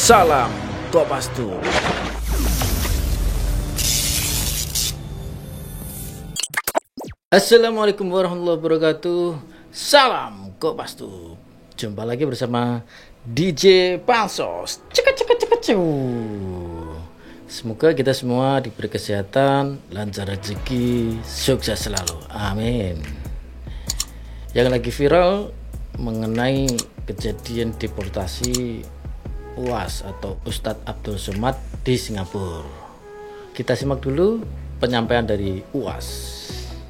Salam Kopastus. Assalamualaikum warahmatullahi wabarakatuh. Salam Kopastus. Jumpa lagi bersama DJ Pansos. Semoga kita semua diberi kesehatan, lancar rezeki, sukses selalu. Amin. Yang lagi viral mengenai kejadian deportasi UAS atau Ustadz Abdul Somad di Singapura. Kita simak dulu penyampaian dari UAS.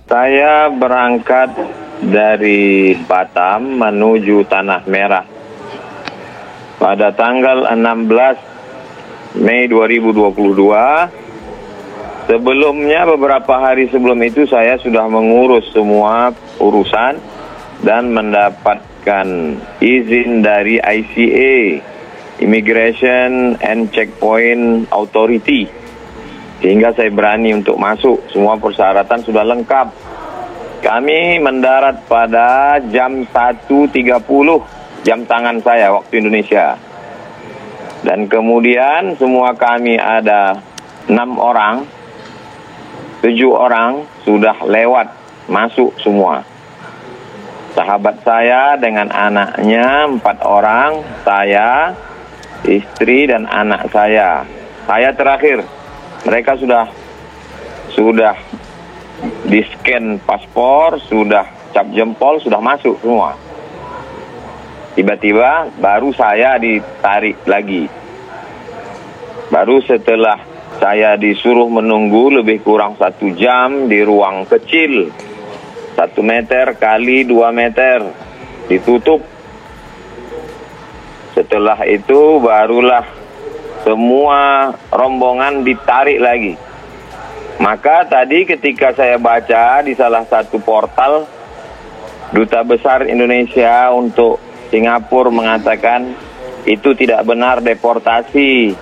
Saya berangkat dari Batam menuju Tanah Merah pada tanggal 16 Mei 2022. Sebelumnya, beberapa hari sebelum itu saya sudah mengurus semua urusan dan mendapatkan izin dari ICA, Immigration and Checkpoint Authority, sehingga saya berani untuk masuk. Semua persyaratan sudah lengkap. Kami mendarat pada jam 1.30 jam tangan saya waktu Indonesia. Dan kemudian semua kami ada 6 orang, 7 orang sudah lewat masuk semua. Sahabat saya dengan anaknya 4 orang, saya, istri dan anak saya. Saya terakhir. Mereka sudah di-scan paspor, sudah cap jempol, sudah masuk semua. Tiba-tiba baru saya ditarik lagi. Baru setelah saya disuruh menunggu lebih kurang 1 jam di ruang kecil, 1 meter kali 2 meter, ditutup. Setelah itu barulah semua rombongan ditarik lagi. Maka tadi ketika saya baca di salah satu portal, Duta Besar Indonesia untuk Singapura mengatakan itu tidak benar deportasi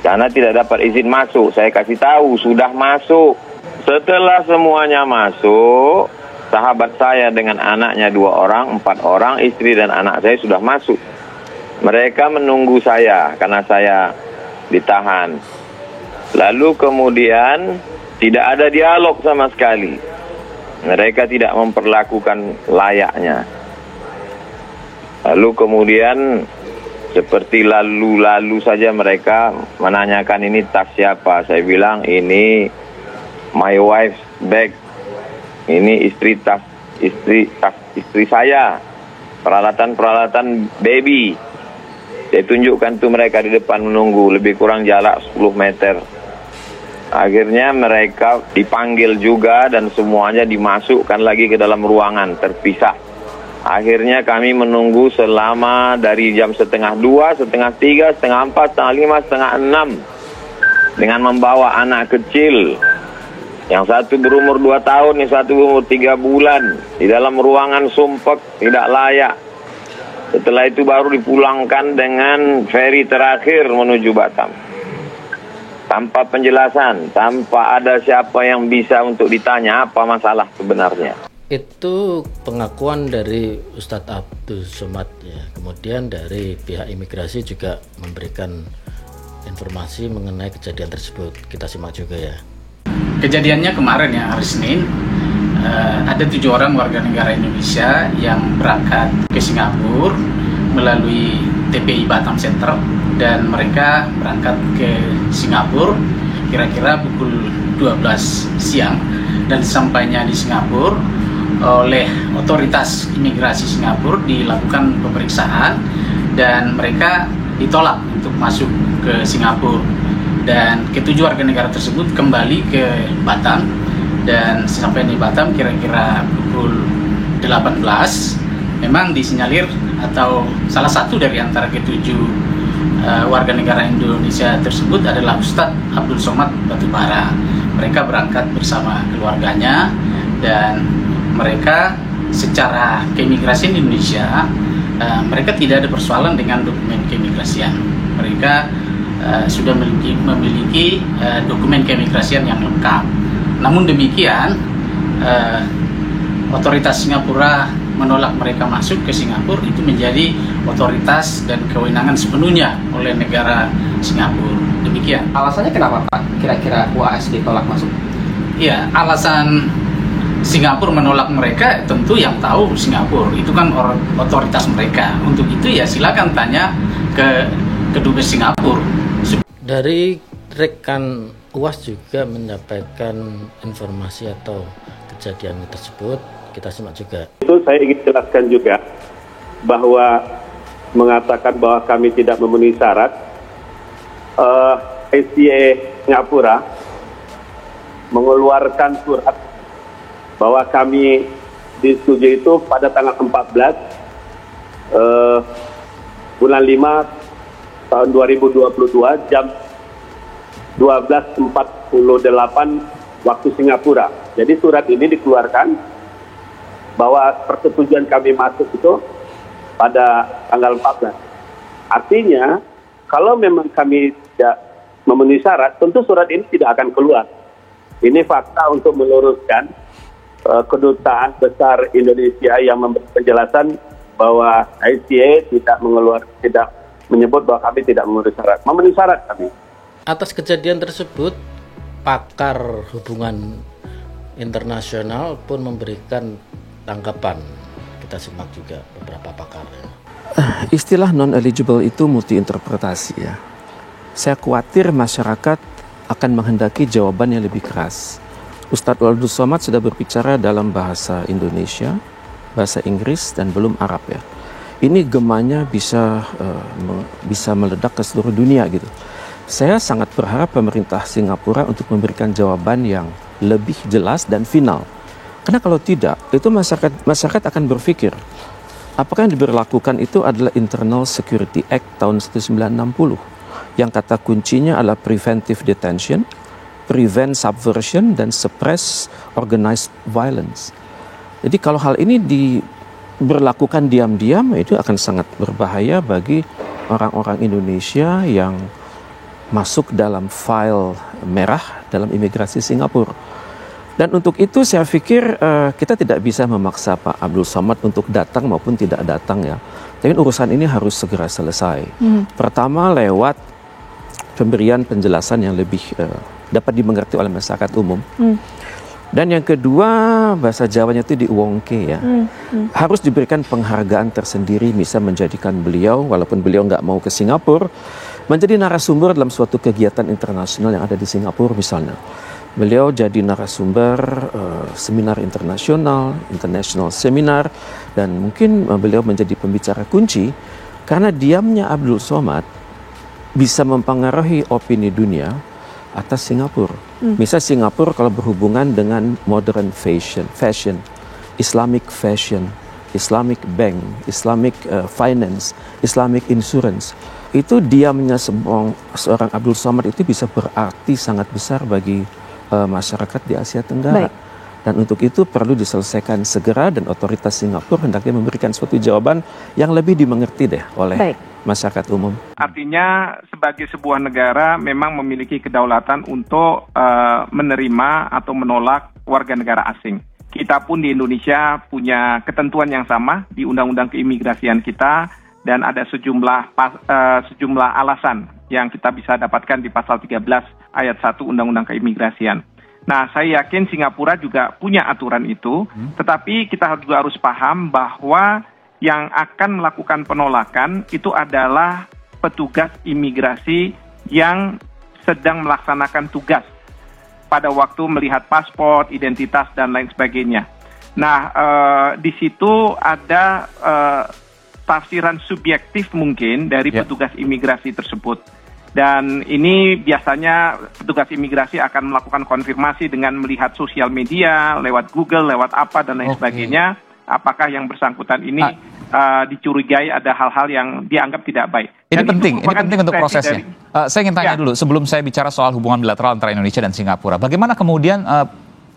karena tidak dapat izin masuk. Saya kasih tahu sudah masuk. Setelah semuanya masuk, sahabat saya dengan anaknya 2 orang, 4 orang, istri dan anak saya sudah masuk. Mereka menunggu saya karena saya ditahan. Lalu kemudian tidak ada dialog sama sekali. Mereka tidak memperlakukan layaknya. Lalu kemudian seperti lalu-lalu saja mereka menanyakan ini tas siapa. Saya bilang ini my wife's bag. Ini istri saya. Peralatan baby. Saya tunjukkan tuh mereka di depan menunggu, lebih kurang jarak 10 meter. Akhirnya mereka dipanggil juga dan semuanya dimasukkan lagi ke dalam ruangan terpisah. Akhirnya kami menunggu selama dari jam 1:30, 2:30, 3, 4:30, 4:30, 5, 5:30 dengan membawa anak kecil. Yang satu berumur 2 tahun, yang satu berumur 3 bulan di dalam ruangan sumpek tidak layak. Setelah itu baru dipulangkan dengan feri terakhir menuju Batam. Tanpa penjelasan, tanpa ada siapa yang bisa untuk ditanya apa masalah sebenarnya. Itu pengakuan dari Ustadz Abdul Somad ya. Kemudian dari pihak imigrasi juga memberikan informasi mengenai kejadian tersebut. Kita simak juga ya. Kejadiannya kemarin ya, hari Senin, ada 7 orang warga negara Indonesia yang berangkat ke Singapura melalui TPI Batam Center, dan mereka berangkat ke Singapura kira-kira pukul 12 siang, dan sampainya di Singapura oleh otoritas imigrasi Singapura dilakukan pemeriksaan dan mereka ditolak untuk masuk ke Singapura. Dan ketujuh warga negara tersebut kembali ke Batam, dan sampai di Batam kira-kira pukul 18 memang disinyalir atau salah satu dari antara ketujuh warga negara Indonesia tersebut adalah Ustadz Abdul Somad Batubara. Mereka berangkat bersama keluarganya dan mereka secara keimigrasian Indonesia, mereka tidak ada persoalan dengan dokumen keimigrasian. Mereka sudah memiliki dokumen keimigrasian yang lengkap. Namun demikian, otoritas Singapura menolak mereka masuk ke Singapura itu menjadi otoritas dan kewenangan sepenuhnya oleh negara Singapura. Demikian. Alasannya kenapa Pak kira-kira UAS ditolak masuk? Ya, alasan Singapura menolak mereka tentu yang tahu Singapura, itu kan otoritas mereka. Untuk itu ya silakan tanya ke kedubes Singapura. Dari rekan UAS juga menyampaikan informasi atau kejadian tersebut, kita simak juga. Itu saya ingin jelaskan juga bahwa mengatakan bahwa kami tidak memenuhi syarat, SCA Singapura mengeluarkan surat bahwa kami disetujui itu pada tanggal 14 bulan 5 tahun 2022 jam 12.48 waktu Singapura. Jadi surat ini dikeluarkan bahwa persetujuan kami masuk itu pada tanggal 14. Artinya kalau memang kami tidak memenuhi syarat, tentu surat ini tidak akan keluar. Ini fakta untuk meluruskan Kedutaan Besar Indonesia yang memberi penjelasan bahwa ICA tidak menyebut bahwa kami tidak memenuhi syarat. Memenuhi syarat kami. Atas kejadian tersebut, pakar hubungan internasional pun memberikan tanggapan. Kita simak juga beberapa pakar. Istilah non-eligible itu multi-interpretasi ya. Saya khawatir masyarakat akan menghendaki jawaban yang lebih keras. Ustadz Abdul Somad sudah berbicara dalam bahasa Indonesia, bahasa Inggris, dan belum Arab ya. Ini gemanya bisa meledak ke seluruh dunia gitu. Saya sangat berharap pemerintah Singapura untuk memberikan jawaban yang lebih jelas dan final. Karena kalau tidak, itu masyarakat akan berpikir, apakah yang diberlakukan itu adalah Internal Security Act tahun 1960, yang kata kuncinya adalah preventive detention, prevent subversion, dan suppress organized violence. Jadi kalau hal ini diberlakukan diam-diam, itu akan sangat berbahaya bagi orang-orang Indonesia yang masuk dalam file merah dalam imigrasi Singapura. Dan untuk itu saya pikir kita tidak bisa memaksa Pak Abdul Somad untuk datang maupun tidak datang ya. Tapi urusan ini harus segera selesai. Pertama lewat pemberian penjelasan yang lebih dapat dimengerti oleh masyarakat umum. Dan yang kedua, bahasa Jawanya itu diuongke ya. Harus diberikan penghargaan tersendiri, bisa menjadikan beliau, walaupun beliau nggak mau ke Singapura, menjadi narasumber dalam suatu kegiatan internasional yang ada di Singapura misalnya. Beliau jadi narasumber seminar internasional, international seminar, dan mungkin beliau menjadi pembicara kunci, karena diamnya Abdul Somad bisa mempengaruhi opini dunia atas Singapura. Misal Singapura kalau berhubungan dengan modern fashion, Islamic fashion, Islamic bank, Islamic finance, Islamic insurance, itu diamnya seorang Abdul Somad itu bisa berarti sangat besar bagi masyarakat di Asia Tenggara. Baik. Dan untuk itu perlu diselesaikan segera, dan otoritas Singapura hendaknya memberikan suatu jawaban yang lebih dimengerti deh oleh masyarakat umum. Artinya sebagai sebuah negara memang memiliki kedaulatan untuk menerima atau menolak warga negara asing. Kita pun di Indonesia punya ketentuan yang sama di Undang-Undang Keimigrasian kita, dan ada sejumlah alasan yang kita bisa dapatkan di pasal 13 ayat 1 Undang-Undang Keimigrasian. Nah, saya yakin Singapura juga punya aturan itu, tetapi kita juga harus paham bahwa yang akan melakukan penolakan itu adalah petugas imigrasi yang sedang melaksanakan tugas pada waktu melihat paspor, identitas, dan lain sebagainya. Nah, di situ ada tafsiran subjektif mungkin dari petugas imigrasi tersebut. Dan ini biasanya petugas imigrasi akan melakukan konfirmasi dengan melihat sosial media, lewat Google, lewat apa, dan lain sebagainya. Apakah yang bersangkutan ini dicurigai ada hal-hal yang dianggap tidak baik. Ini penting untuk prosesnya. Saya ingin tanya dulu, sebelum saya bicara soal hubungan bilateral antara Indonesia dan Singapura, bagaimana kemudian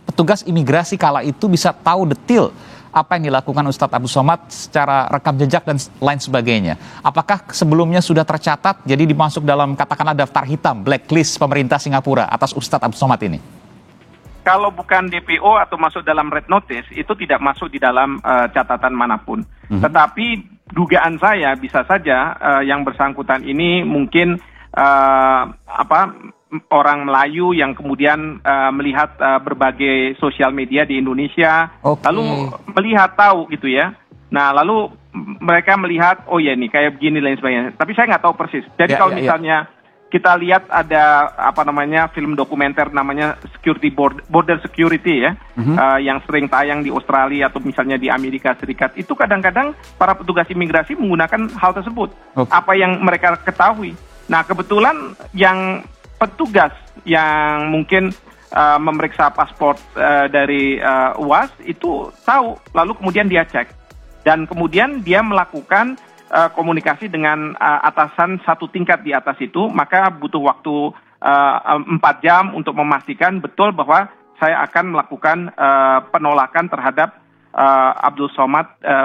petugas imigrasi kala itu bisa tahu detail apa yang dilakukan Ustadz Abdul Somad secara rekam jejak dan lain sebagainya? Apakah sebelumnya sudah tercatat, jadi dimasuk dalam katakanlah daftar hitam, blacklist pemerintah Singapura atas Ustadz Abdul Somad ini? kalau bukan DPO atau masuk dalam red notice, itu tidak masuk di dalam catatan manapun. Tetapi dugaan saya bisa saja yang bersangkutan ini mungkin orang Melayu yang kemudian melihat berbagai sosial media di Indonesia, lalu melihat tahu gitu ya. Nah, lalu mereka melihat, oh ya nih kayak begini lain sebagainya. Tapi saya nggak tahu persis. Jadi kalau misalnya kita lihat ada film dokumenter namanya Border Security ya, yang sering tayang di Australia atau misalnya di Amerika Serikat, itu kadang-kadang para petugas imigrasi menggunakan hal tersebut, apa yang mereka ketahui. Nah, kebetulan yang petugas yang mungkin memeriksa paspor dari UAS itu tahu, lalu kemudian dia cek dan kemudian dia melakukan komunikasi dengan atasan satu tingkat di atas itu, maka butuh waktu 4 jam untuk memastikan betul bahwa saya akan melakukan penolakan terhadap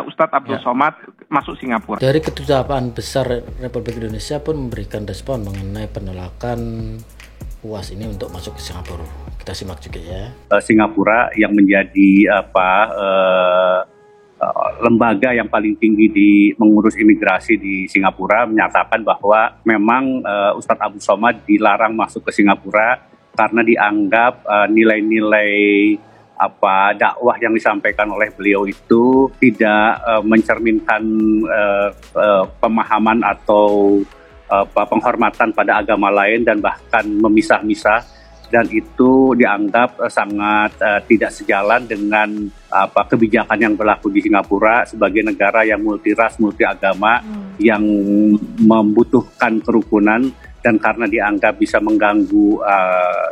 Ustadz Abdul Somad masuk Singapura. Dari Kedutaan Besar Republik Indonesia pun memberikan respon mengenai penolakan UAS ini untuk masuk ke Singapura. Kita simak juga ya. Singapura yang menjadi lembaga yang paling tinggi di mengurus imigrasi di Singapura menyatakan bahwa memang Ustadz Abdul Somad dilarang masuk ke Singapura karena dianggap nilai-nilai dakwah yang disampaikan oleh beliau itu tidak mencerminkan pemahaman atau penghormatan pada agama lain dan bahkan memisah-misah, dan itu dianggap sangat tidak sejalan dengan kebijakan yang berlaku di Singapura sebagai negara yang multiras, multiagama, yang membutuhkan kerukunan, dan karena dianggap bisa mengganggu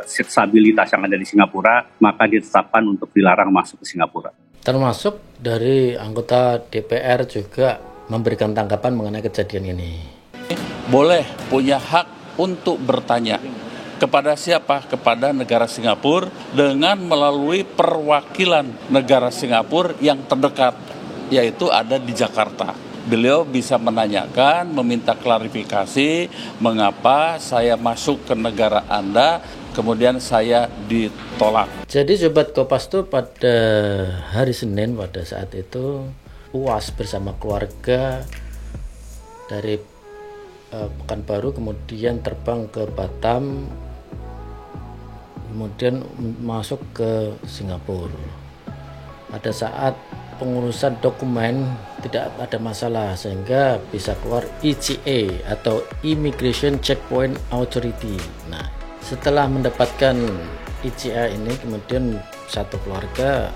stabilitas yang ada di Singapura, maka ditetapkan untuk dilarang masuk ke Singapura. Termasuk dari anggota DPR juga memberikan tanggapan mengenai kejadian ini. Boleh punya hak untuk bertanya. Kepada siapa? Kepada negara Singapura dengan melalui perwakilan negara Singapura yang terdekat, yaitu ada di Jakarta. Beliau bisa menanyakan, meminta klarifikasi mengapa saya masuk ke negara Anda, kemudian saya ditolak. Jadi Sobat Kompas tuh pada hari Senin pada saat itu UAS bersama keluarga dari Pekanbaru kemudian terbang ke Batam, kemudian masuk ke Singapura. Pada saat pengurusan dokumen tidak ada masalah sehingga bisa keluar ICA atau Immigration Checkpoint Authority. Nah, setelah mendapatkan ICA ini kemudian satu keluarga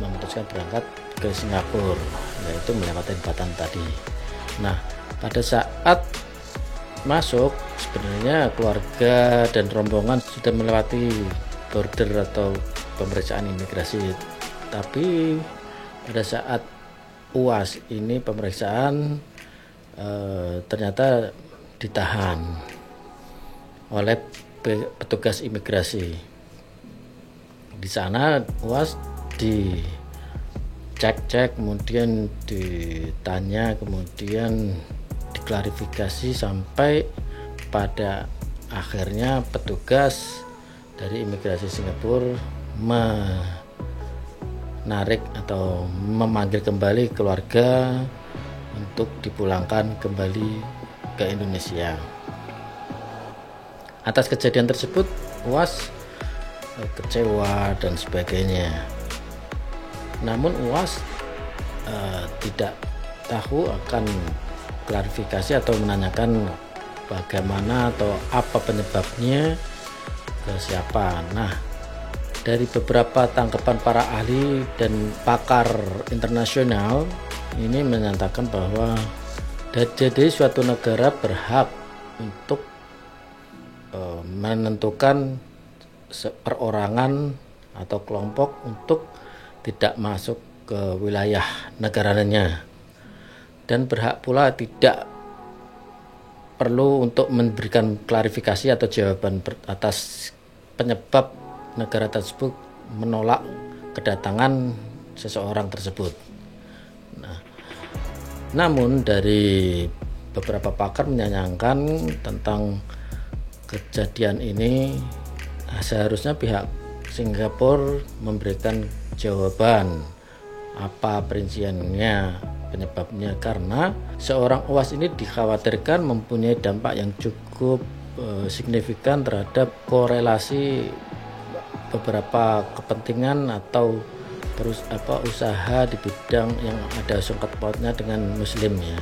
memutuskan berangkat ke Singapura, yaitu melewati Batam tadi. Nah, pada saat masuk sebenarnya keluarga dan rombongan sudah melewati border atau pemeriksaan imigrasi, tapi pada saat UAS ini pemeriksaan ternyata ditahan oleh petugas imigrasi. Di sana UAS dicek, kemudian ditanya, kemudian diklarifikasi sampai pada akhirnya petugas dari imigrasi Singapura menarik atau memanggil kembali keluarga untuk dipulangkan kembali ke Indonesia. Atas kejadian tersebut UAS kecewa dan sebagainya. Namun UAS tidak tahu akan klarifikasi atau menanyakan bagaimana atau apa penyebabnya ke siapa. Nah, dari beberapa tanggapan para ahli dan pakar internasional ini menyatakan bahwa jadi suatu negara berhak untuk menentukan perorangan atau kelompok untuk tidak masuk ke wilayah negaranya, dan berhak pula tidak perlu untuk memberikan klarifikasi atau jawaban atas penyebab negara tersebut menolak kedatangan seseorang tersebut. Nah, namun dari beberapa pakar menyayangkan tentang kejadian ini seharusnya pihak Singapura memberikan jawaban apa perinciannya, penyebabnya, karena seorang UAS ini dikhawatirkan mempunyai dampak yang cukup signifikan terhadap korelasi beberapa kepentingan atau usaha di bidang yang ada sangkut pautnya dengan muslim ya.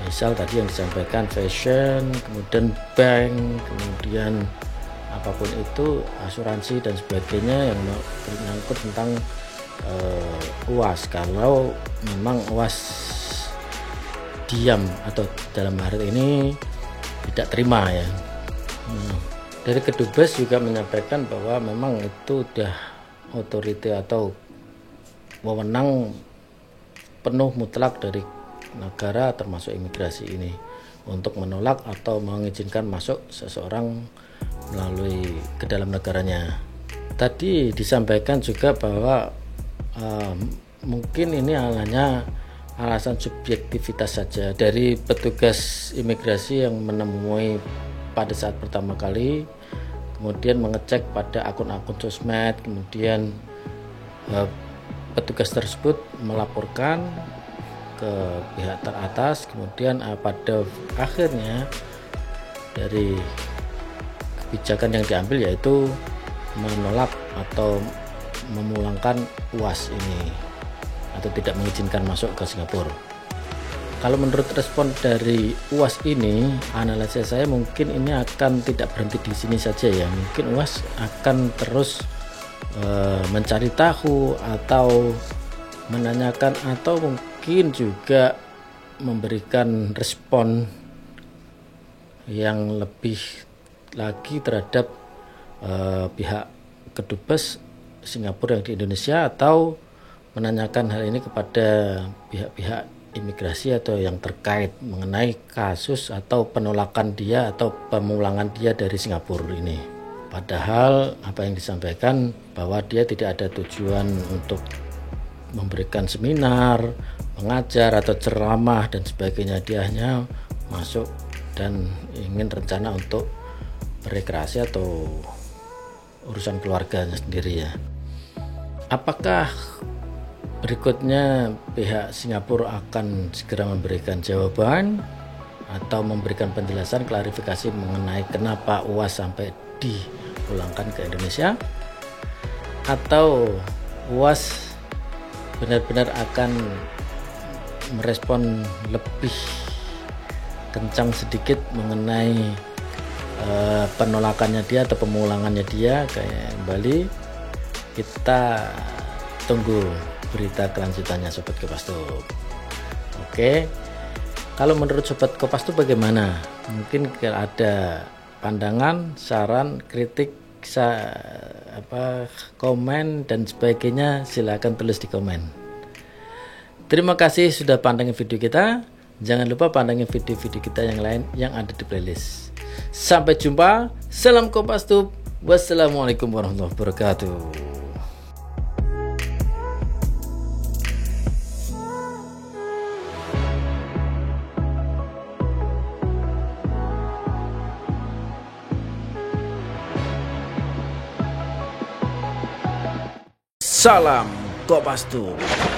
Misal tadi yang disampaikan fashion, kemudian bank, kemudian apapun itu asuransi dan sebagainya yang menyangkut tentang UAS. Kalau memang UAS diam atau dalam hari ini tidak terima ya. Dari Kedubes juga menyampaikan bahwa memang itu sudah otoriti atau wewenang penuh mutlak dari negara termasuk imigrasi ini untuk menolak atau mengizinkan masuk seseorang melalui ke dalam negaranya. Tadi disampaikan juga bahwa mungkin ini hanya alasan subjektivitas saja dari petugas imigrasi yang menemui pada saat pertama kali, kemudian mengecek pada akun-akun sosmed, kemudian petugas tersebut melaporkan ke pihak teratas, kemudian pada akhirnya dari kebijakan yang diambil yaitu menolak atau memulangkan UAS ini atau tidak mengizinkan masuk ke Singapura. Kalau menurut respon dari UAS ini, analisa saya mungkin ini akan tidak berhenti di sini saja ya. Mungkin UAS akan terus mencari tahu atau menanyakan atau mungkin juga memberikan respon yang lebih lagi terhadap pihak Kedubes Singapura yang di Indonesia, atau menanyakan hal ini kepada pihak-pihak imigrasi atau yang terkait mengenai kasus atau penolakan dia atau pemulangan dia dari Singapura ini. Padahal apa yang disampaikan bahwa dia tidak ada tujuan untuk memberikan seminar, mengajar atau ceramah dan sebagainya. Dia hanya masuk dan ingin rencana untuk berekreasi atau urusan keluarganya sendiri ya. Apakah berikutnya pihak Singapura akan segera memberikan jawaban atau memberikan penjelasan klarifikasi mengenai kenapa UAS sampai dipulangkan ke Indonesia, atau UAS benar-benar akan merespon lebih kencang sedikit mengenai penolakannya dia atau pemulangannya dia kayak Bali. Kita tunggu berita kelanjutannya Sobat Kopastus. Oke, kalau menurut Sobat Kopastus bagaimana? Mungkin ada pandangan, saran, kritik, komen dan sebagainya, silakan tulis di komen. Terima kasih sudah pandangin video kita. Jangan lupa pandangin video-video kita yang lain yang ada di playlist. Sampai jumpa. Salam Kopastus. Wassalamualaikum warahmatullahi wabarakatuh. Salam Kopastus.